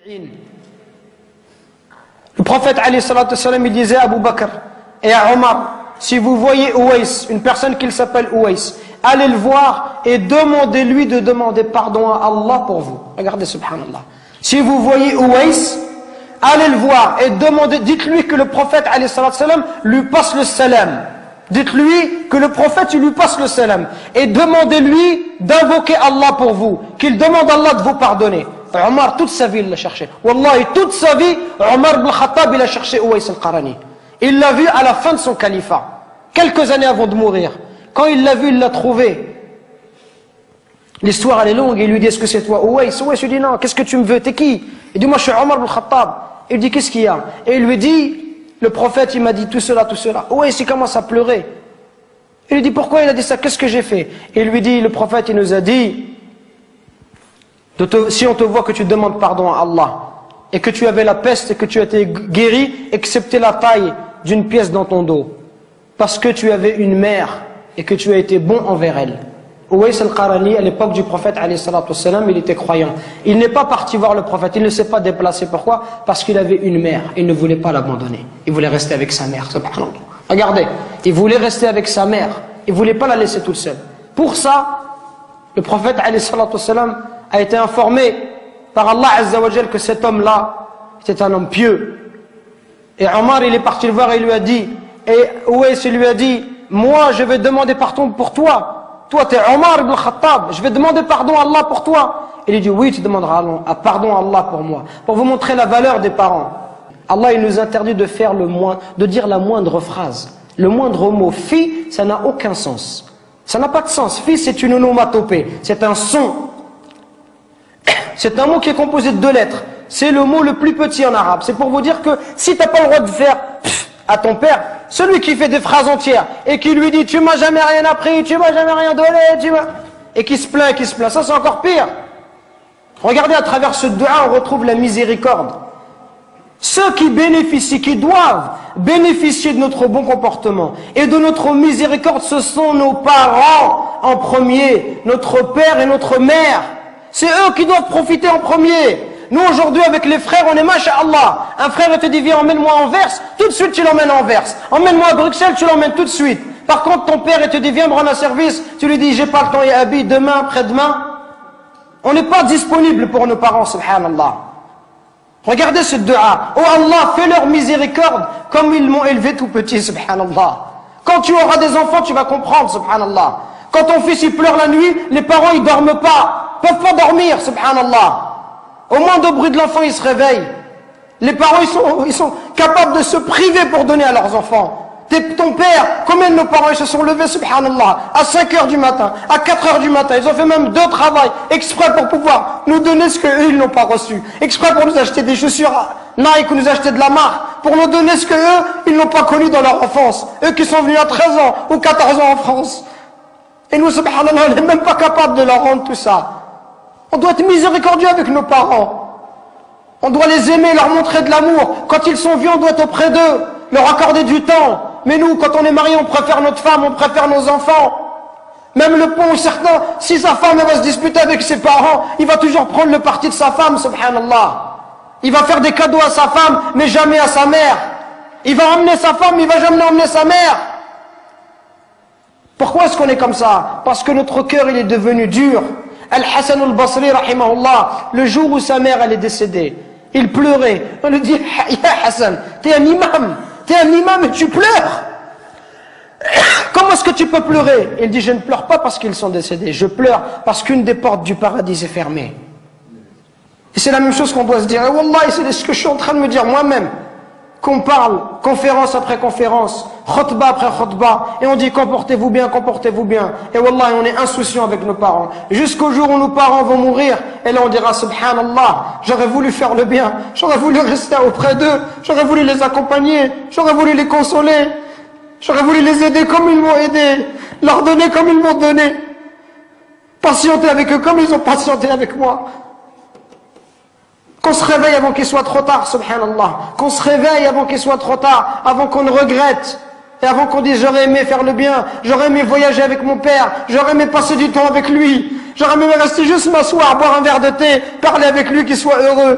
Le prophète alayhi salatu wassalam, il disait à Abu Bakr et à Omar, si vous voyez Ouais, une personne qui s'appelle Ouais, allez le voir et demandez-lui de demander pardon à Allah pour vous. Regardez, subhanallah. Si vous voyez Ouais, allez le voir et demandez, dites-lui que le prophète alayhi salatu wassalam lui passe le salam. Dites-lui que le prophète lui passe le salam et demandez-lui d'invoquer Allah pour vous, qu'il demande à Allah de vous pardonner. Omar, toute sa vie, il l'a cherché. Wallahi, toute sa vie, Omar ibn Khattab, il a cherché Ouais al-Qarani. Il l'a vu à la fin de son califat, quelques années avant de mourir. Quand il l'a vu, il l'a trouvé. L'histoire, elle est longue. Il lui dit, est-ce que c'est toi, Ouais? Ouais lui dit, non, qu'est-ce que tu me veux? T'es qui? Il dit, moi, je suis Omar ibn Khattab. Il dit, qu'est-ce qu'il y a? Et il lui dit, le prophète, il m'a dit tout cela, tout cela. Ouais, il commence à pleurer. Il lui dit, pourquoi il a dit ça? Qu'est-ce que j'ai fait? Et il lui dit, le prophète, il nous a dit, si on te voit que tu demandes pardon à Allah, et que tu avais la peste et que tu as été guéri, excepté la taille d'une pièce dans ton dos, parce que tu avais une mère et que tu as été bon envers elle. Ouais al-Qarani, à l'époque du prophète, alayhi salatu wassalam, il était croyant. Il n'est pas parti voir le prophète, il ne s'est pas déplacé. Pourquoi? Parce qu'il avait une mère, il ne voulait pas l'abandonner. Il voulait rester avec sa mère, subhanallah. Regardez, il voulait rester avec sa mère, il ne voulait pas la laisser toute seule. Pour ça, le prophète, alayhi salatu wassalam, a été informé par Allah Azza wa Jal que cet homme-là était un homme pieux. Et Omar, il est parti le voir et il lui a dit, et Ouais, il lui a dit, moi, je vais demander pardon pour toi. Toi, tu es Omar ibn Khattab, je vais demander pardon à Allah pour toi. Il lui dit, oui, tu demanderas pardon à Allah pour moi. Pour vous montrer la valeur des parents. Allah, il nous interdit de faire de dire la moindre phrase. Le moindre mot. Fi, ça n'a aucun sens. Ça n'a pas de sens. Fi, c'est une onomatopée. C'est un son. C'est un mot qui est composé de 2 lettres. C'est le mot le plus petit en arabe. C'est pour vous dire que si tu n'as pas le droit de faire à ton père, celui qui fait des phrases entières et qui lui dit tu m'as jamais rien appris, tu m'as jamais rien donné, et qui se plaint, ça c'est encore pire. Regardez, à travers ce dua, on retrouve la miséricorde. Ceux qui bénéficient, qui doivent bénéficier de notre bon comportement et de notre miséricorde, ce sont nos parents en premier, notre père et notre mère. C'est eux qui doivent profiter en premier. Nous aujourd'hui avec les frères, on est masha'Allah. Un frère te dit viens, emmène-moi en Verse, tout de suite tu l'emmènes en Verse. Emmène-moi à Bruxelles, tu l'emmènes tout de suite. Par contre ton père te dit viens me rendre un service, tu lui dis j'ai pas le temps, ya abi, demain, après-demain. On n'est pas disponible pour nos parents, subhanallah. Regardez ce dua. Oh Allah, fais leur miséricorde comme ils m'ont élevé tout petit, subhanallah. Quand tu auras des enfants, tu vas comprendre, subhanallah. Quand ton fils il pleure la nuit, les parents ils dorment pas. Peuvent pas dormir, subhanallah. Au moindre bruit de l'enfant, ils se réveillent. Les parents, ils sont capables de se priver pour donner à leurs enfants. Ton père, combien de nos parents, ils se sont levés, subhanallah, à 5 heures du matin, à 4 heures du matin. Ils ont fait même 2 travails, exprès pour pouvoir nous donner ce qu'eux, ils n'ont pas reçu. Exprès pour nous acheter des chaussures Nike ou nous acheter de la marque. Pour nous donner ce qu'eux, ils n'ont pas connu dans leur enfance. Eux qui sont venus à 13 ans ou 14 ans en France. Et nous, subhanallah, on n'est même pas capable de leur rendre tout ça. On doit être miséricordieux avec nos parents. On doit les aimer, leur montrer de l'amour. Quand ils sont vieux, on doit être auprès d'eux, leur accorder du temps. Mais nous, quand on est marié, on préfère notre femme, on préfère nos enfants. Même le pauvre, certain, si sa femme elle va se disputer avec ses parents, il va toujours prendre le parti de sa femme, subhanallah. Il va faire des cadeaux à sa femme, mais jamais à sa mère. Il va emmener sa femme, il va jamais emmener sa mère. Pourquoi est-ce qu'on est comme ça? Parce que notre cœur, il est devenu dur. Al-Hassan al-Basri, rahimahullah, le jour où sa mère elle est décédée, il pleurait. On lui dit, ya Hassan, t'es un imam et tu pleures. Comment est-ce que tu peux pleurer? Il dit, je ne pleure pas parce qu'ils sont décédés, je pleure parce qu'une des portes du paradis est fermée. Et c'est la même chose qu'on doit se dire. Et Wallah, c'est ce que je suis en train de me dire moi-même. Qu'on parle, conférence après conférence, khutbah après khutbah, et on dit comportez-vous bien, comportez-vous bien. Et wallah, on est insouciant avec nos parents. Jusqu'au jour où nos parents vont mourir, et là on dira subhanallah, j'aurais voulu faire le bien, j'aurais voulu rester auprès d'eux, j'aurais voulu les accompagner, j'aurais voulu les consoler, j'aurais voulu les aider comme ils m'ont aidé, leur donner comme ils m'ont donné, patienter avec eux comme ils ont patienté avec moi. Qu'on se réveille avant qu'il soit trop tard, subhanallah. Qu'on se réveille avant qu'il soit trop tard, avant qu'on ne regrette. Et avant qu'on dise j'aurais aimé faire le bien, j'aurais aimé voyager avec mon père, j'aurais aimé passer du temps avec lui, j'aurais aimé rester juste m'asseoir, boire un verre de thé, parler avec lui, qu'il soit heureux.